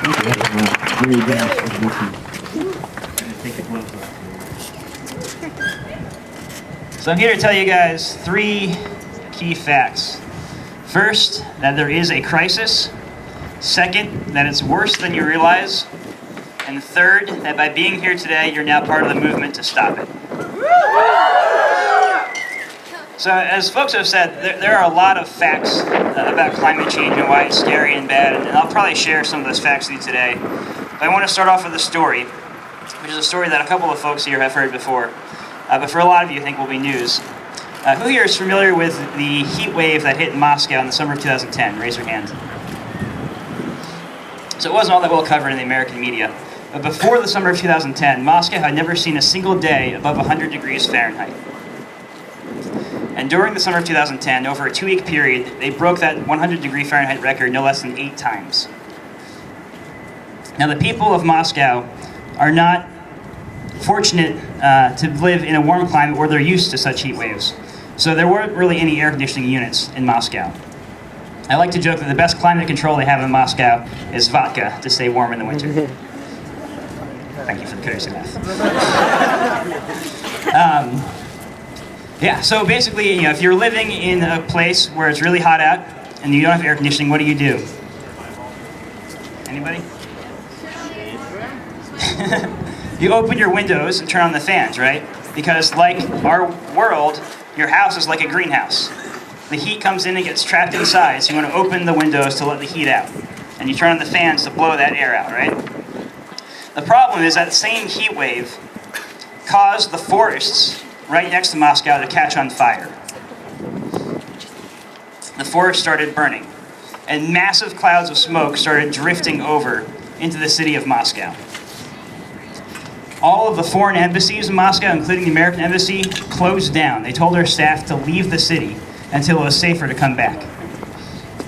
So I'm here to tell you guys 3 key facts. First, that there is a crisis. Second, that it's worse than you realize. And third, that by being here today, you're now part of the movement to stop it. So as folks have said, there are a lot of facts about climate change and why it's scary and bad, and I'll probably share some of those facts with you today. But I want to start off with a story, which is a story that a couple of folks here have heard before, but for a lot of you I think will be news. Who here is familiar with the heat wave that hit Moscow in the summer of 2010? Raise your hand. So it wasn't all that well covered in the American media, but before the summer of 2010, Moscow had never seen a single day above 100 degrees Fahrenheit. And during the summer of 2010, over a 2-week period, they broke that 100 degree Fahrenheit record no less than 8 times. Now the people of Moscow are not fortunate to live in a warm climate where they're used to such heat waves. So there weren't really any air conditioning units in Moscow. I like to joke that the best climate control they have in Moscow is vodka to stay warm in the winter. Thank you for the courtesy laugh. Yeah, so basically, if you're living in a place where it's really hot out and you don't have air conditioning, what do you do? Anybody? You open your windows and turn on the fans, right? Because like our world, your house is like a greenhouse. The heat comes in and gets trapped inside, so you want to open the windows to let the heat out. And you turn on the fans to blow that air out, right? The problem is that same heat wave caused the forests right next to Moscow to catch on fire. The forest started burning, and massive clouds of smoke started drifting over into the city of Moscow. All of the foreign embassies in Moscow, including the American embassy, closed down. They told their staff to leave the city until it was safer to come back.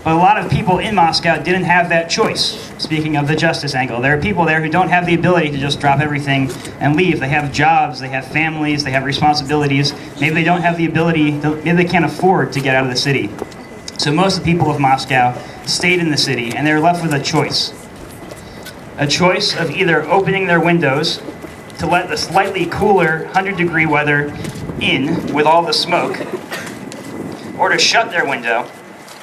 But a lot of people in Moscow didn't have that choice. Speaking of the justice angle, there are people there who don't have the ability to just drop everything and leave. They have jobs, they have families, they have responsibilities. Maybe they don't have the ability, maybe they can't afford to get out of the city. So most of the people of Moscow stayed in the city, and they were left with a choice. A choice of either opening their windows to let the slightly cooler 100-degree weather in with all the smoke, or to shut their window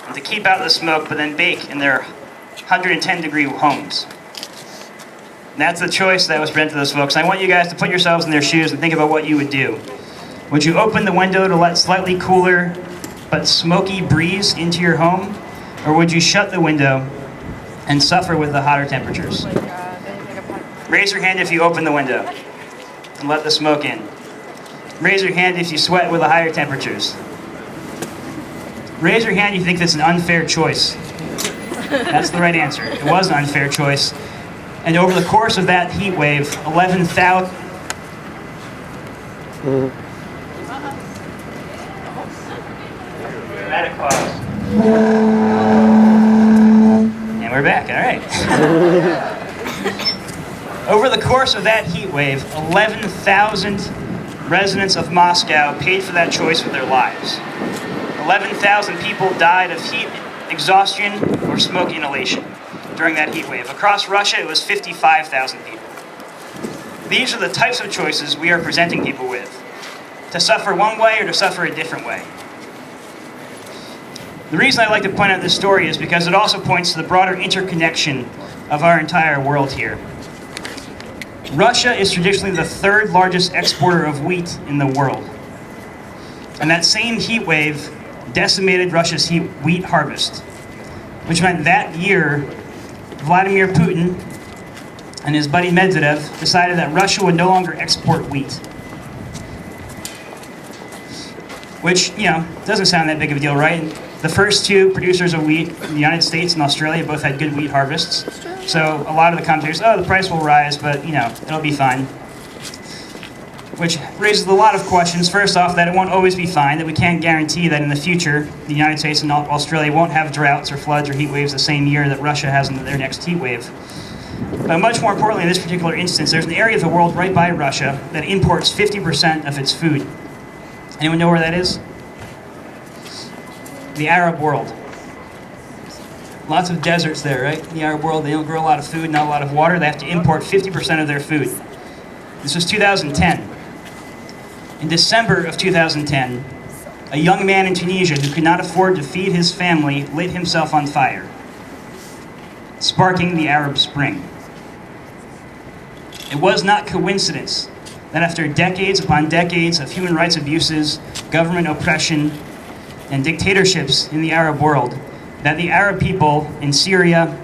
and to keep out the smoke but then bake in their 110-degree homes. And that's the choice that was presented to those folks. And I want you guys to put yourselves in their shoes and think about what you would do. Would you open the window to let slightly cooler but smoky breeze into your home? Or would you shut the window and suffer with the hotter temperatures? Raise your hand if you open the window and let the smoke in. Raise your hand if you sweat with the higher temperatures. Raise your hand if you think that's an unfair choice. That's the right answer. It was an unfair choice. And over the course of that heat wave, 11,000... Dramatic pause. And we're back, all right. Over the course of that heat wave, 11,000 residents of Moscow paid for that choice with their lives. 11,000 people died of heat exhaustion or smoke inhalation during that heat wave. Across Russia, it was 55,000 people. These are the types of choices we are presenting people with. To suffer one way or to suffer a different way. The reason I like to point out this story is because it also points to the broader interconnection of our entire world here. Russia is traditionally the 3rd largest exporter of wheat in the world. And that same heat wave decimated Russia's wheat harvest, which meant that year, Vladimir Putin and his buddy Medvedev decided that Russia would no longer export wheat. Which, doesn't sound that big of a deal, right? The first 2 producers of wheat in the United States and Australia both had good wheat harvests. So a lot of the commentators, the price will rise, but, it'll be fine. Which raises a lot of questions. First off, that it won't always be fine, that we can't guarantee that in the future, the United States and Australia won't have droughts or floods or heat waves the same year that Russia has in their next heat wave. But much more importantly, in this particular instance, there's an area of the world right by Russia that imports 50% of its food. Anyone know where that is? The Arab world. Lots of deserts there, right? In the Arab world, they don't grow a lot of food, not a lot of water. They have to import 50% of their food. This was 2010. In December of 2010, a young man in Tunisia who could not afford to feed his family lit himself on fire, sparking the Arab Spring. It was not coincidence that after decades upon decades of human rights abuses, government oppression, and dictatorships in the Arab world, that the Arab people in Syria,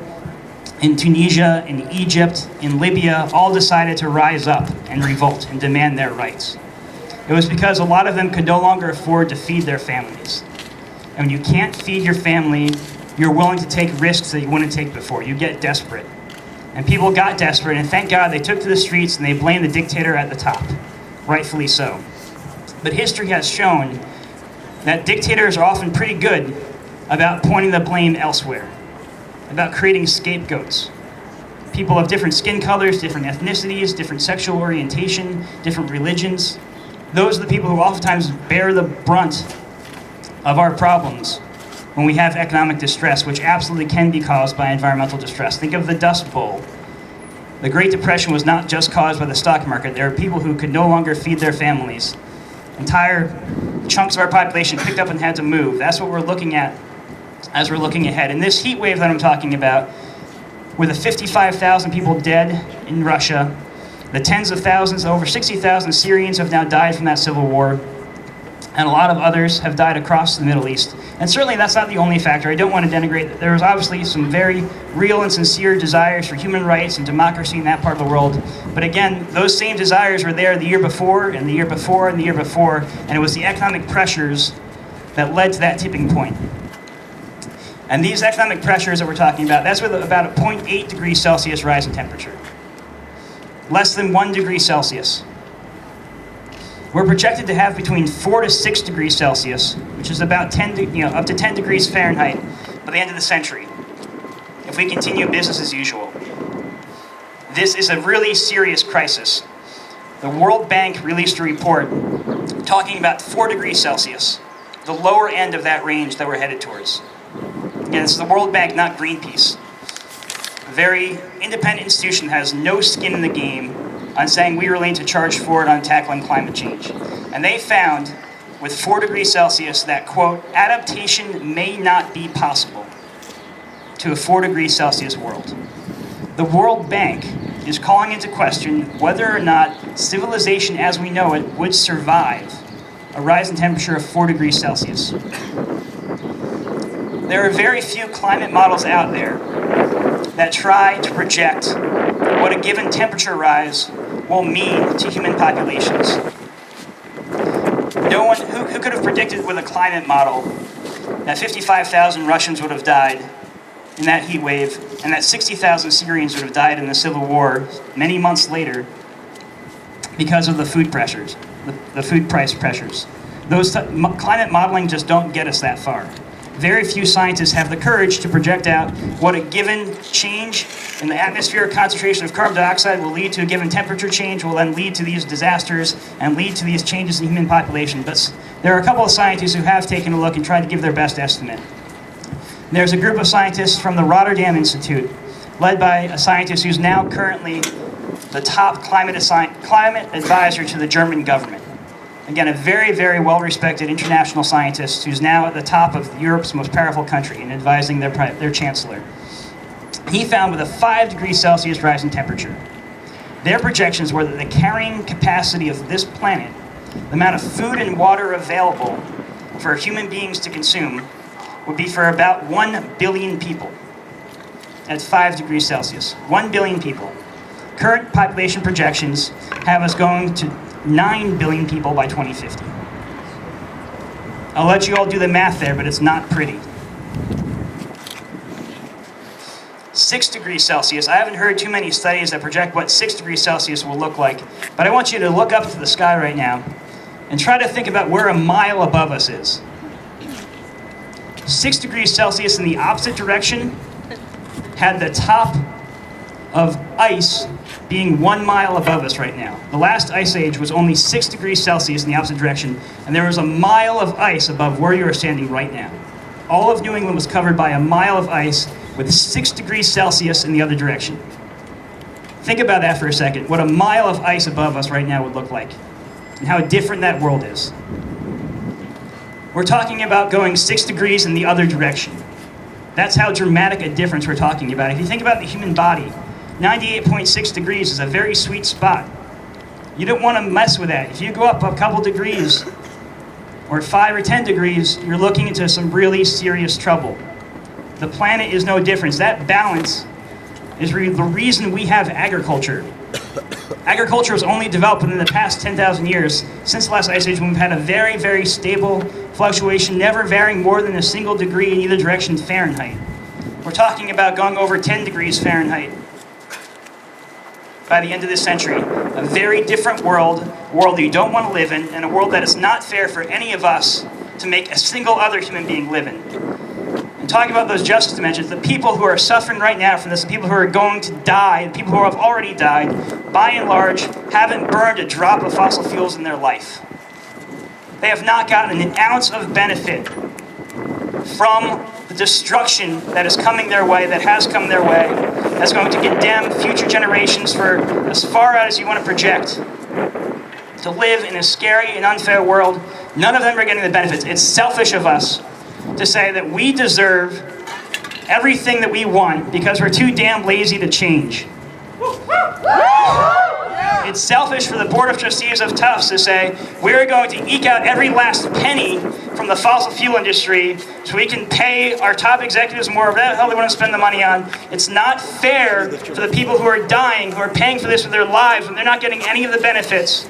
in Tunisia, in Egypt, in Libya, all decided to rise up and revolt and demand their rights. It was because a lot of them could no longer afford to feed their families. And when you can't feed your family, you're willing to take risks that you wouldn't take before. You get desperate. And people got desperate, and thank God they took to the streets and they blamed the dictator at the top, rightfully so. But history has shown that dictators are often pretty good about pointing the blame elsewhere, about creating scapegoats. People of different skin colors, different ethnicities, different sexual orientation, different religions. Those are the people who oftentimes bear the brunt of our problems when we have economic distress, which absolutely can be caused by environmental distress. Think of the Dust Bowl. The Great Depression was not just caused by the stock market. There are people who could no longer feed their families. Entire chunks of our population picked up and had to move. That's what we're looking at as we're looking ahead. And this heat wave that I'm talking about, with the 55,000 people dead in Russia, the tens of thousands, over 60,000 Syrians have now died from that civil war, and a lot of others have died across the Middle East. And certainly that's not the only factor. I don't want to denigrate that. There was obviously some very real and sincere desires for human rights and democracy in that part of the world. But again, those same desires were there the year before, and the year before, and the year before, and it was the economic pressures that led to that tipping point. And these economic pressures that we're talking about, that's with about a 0.8 degrees Celsius rise in temperature. Less than 1 degree Celsius. We're projected to have between 4 to 6 degrees Celsius, which is about up to 10 degrees Fahrenheit by the end of the century, if we continue business as usual. This is a really serious crisis. The World Bank released a report talking about 4 degrees Celsius, the lower end of that range that we're headed towards. Again, this is the World Bank, not Greenpeace. A very independent institution that has no skin in the game on saying we really need to charge forward on tackling climate change. And they found, with 4 degrees Celsius, that, quote, adaptation may not be possible to a 4 degrees Celsius world. The World Bank is calling into question whether or not civilization as we know it would survive a rise in temperature of 4 degrees Celsius. There are very few climate models out there that try to project what a given temperature rise will mean to human populations. No one who could have predicted with a climate model that 55,000 Russians would have died in that heat wave, and that 60,000 Syrians would have died in the civil war many months later because of the food pressures, the food price pressures. Those climate modeling just don't get us that far. Very few scientists have the courage to project out what a given change in the atmospheric concentration of carbon dioxide will lead to a given temperature change, will then lead to these disasters and lead to these changes in human population. But there are a couple of scientists who have taken a look and tried to give their best estimate. There's a group of scientists from the Rotterdam Institute, led by a scientist who's now currently the top climate advisor to the German government. Again, a very, very well-respected international scientist who's now at the top of Europe's most powerful country and advising their chancellor. He found with a 5 degrees Celsius rise in temperature, their projections were that the carrying capacity of this planet, the amount of food and water available for human beings to consume, would be for about 1 billion people at 5 degrees Celsius. 1 billion people. Current population projections have us going to 9 billion people by 2050. I'll let you all do the math there, but it's not pretty. 6 degrees Celsius. I haven't heard too many studies that project what 6 degrees Celsius will look like, but I want you to look up to the sky right now and try to think about where a mile above us is. 6 degrees Celsius in the opposite direction had the top of ice being 1 mile above us right now. The last ice age was only 6 degrees Celsius in the opposite direction, and there was a mile of ice above where you are standing right now. All of New England was covered by a mile of ice with 6 degrees Celsius in the other direction. Think about that for a second, what a mile of ice above us right now would look like, and how different that world is. We're talking about going 6 degrees in the other direction. That's how dramatic a difference we're talking about. If you think about the human body, 98.6 degrees is a very sweet spot. You don't want to mess with that. If you go up a couple degrees, or 5 or 10 degrees, you're looking into some really serious trouble. The planet is no different. That balance is the reason we have agriculture. Agriculture was only developed within the past 10,000 years. Since the last ice age, we've had a very, very stable fluctuation, never varying more than a single degree in either direction Fahrenheit. We're talking about going over 10 degrees Fahrenheit by the end of this century. A very different world, a world that you don't want to live in, and a world that is not fair for any of us to make a single other human being live in. And talking about those justice dimensions, the people who are suffering right now from this, the people who are going to die, the people who have already died, by and large, haven't burned a drop of fossil fuels in their life. They have not gotten an ounce of benefit from the destruction that is coming their way, that has come their way, that's going to condemn future generations for as far out as you want to project, to live in a scary and unfair world. None of them are getting the benefits. It's selfish of us to say that we deserve everything that we want because we're too damn lazy to change. It's selfish for the Board of Trustees of Tufts to say, we're going to eke out every last penny from the fossil fuel industry so we can pay our top executives more of that hell they want to spend the money on. It's not fair for the people who are dying, who are paying for this with their lives, when they're not getting any of the benefits.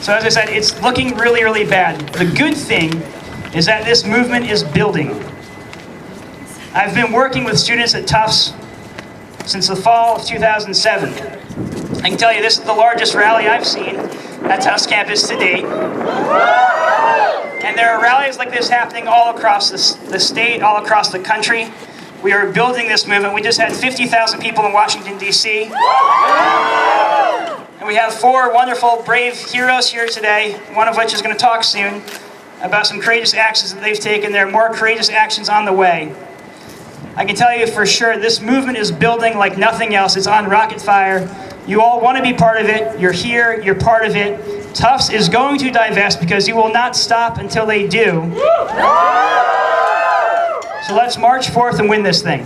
So as I said, it's looking really, really bad. The good thing is that this movement is building. I've been working with students at Tufts since the fall of 2007. I can tell you this is the largest rally I've seen at Tufts campus to date. And there are rallies like this happening all across the state, all across the country. We are building this movement. We just had 50,000 people in Washington, D.C. And we have 4 wonderful, brave heroes here today, one of which is going to talk soon about some courageous actions that they've taken. There are more courageous actions on the way. I can tell you for sure, this movement is building like nothing else. It's on rocket fire. You all want to be part of it. You're here. You're part of it. Tufts is going to divest because you will not stop until they do. So let's march forth and win this thing.